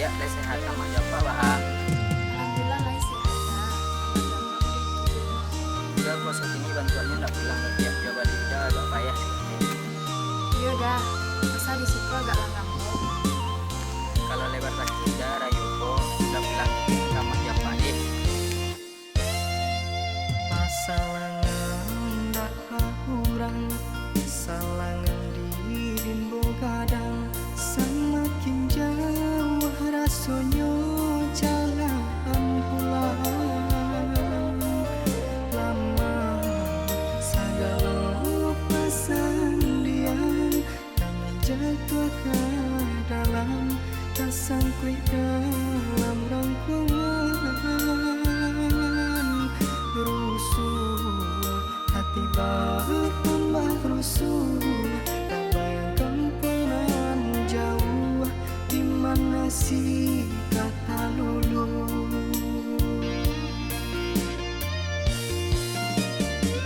ya le sehat sama apa bah. Alhamdulillah lah sehat dah. Udah proses ini bantuannya nggak pulang ke tiap Jawa Bali udah agak payah sih. Iya dah, masa di situ agak langgang kok. Kalau lebar sakit dah Rayoko udah pulang ke kamar Japa deh. Pasalangan dak kurang, salangan di rimbo kadang, semakin jauh rasanya jalan pulang. Lama segala pesandian, kami jatuh ke dalam, tersangkut dalam rangkuman. Rusuh hati bertambah rusuh, tak bayangkan pernah jauh di mana si kata lulu.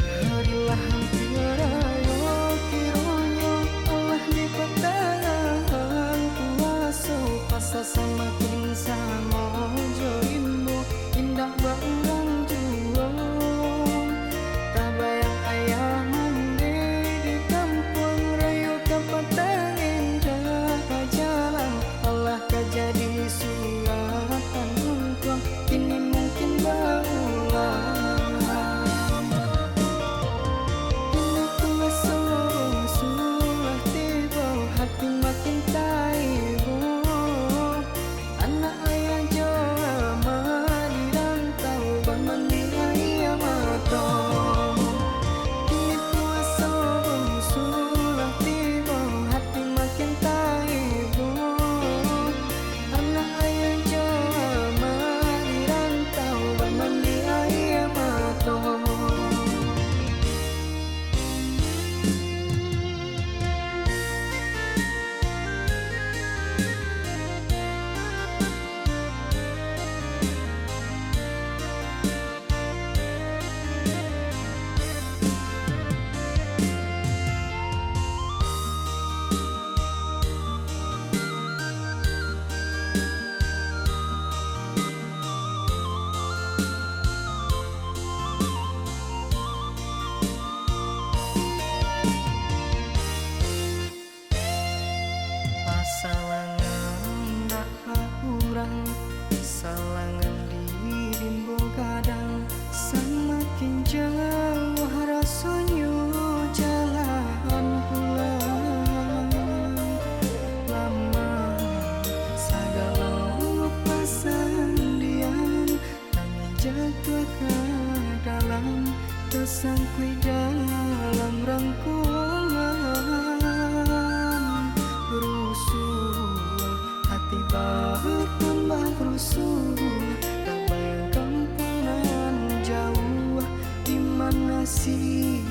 Harilah hampir ayo kiranya Allah lipat tangan kuasa, pasal semakin sama joinmu indah barang jua. Tak bayang ayah mandi di kampung rayu kampatan indah jalan, Allah kejadi suratan untuk kini mungkin berulang. Hati makin taibu, anak ayah jama di rantau, bermandi ayah matang. Kini puasa sudah tiba, hati makin taibu, anak ayah jama di rantau, bermandi ayah matang. Pasalangan dak kurang, salangan di rimbo kadang, semakin jauh rasanya jalan pulang. Lama segala pesandian, kami jatuh ke dalam, tersangkut dalam rangkuman. Rusuh hati bertambah rusuh, tak bayangkan pernah jauh di mana si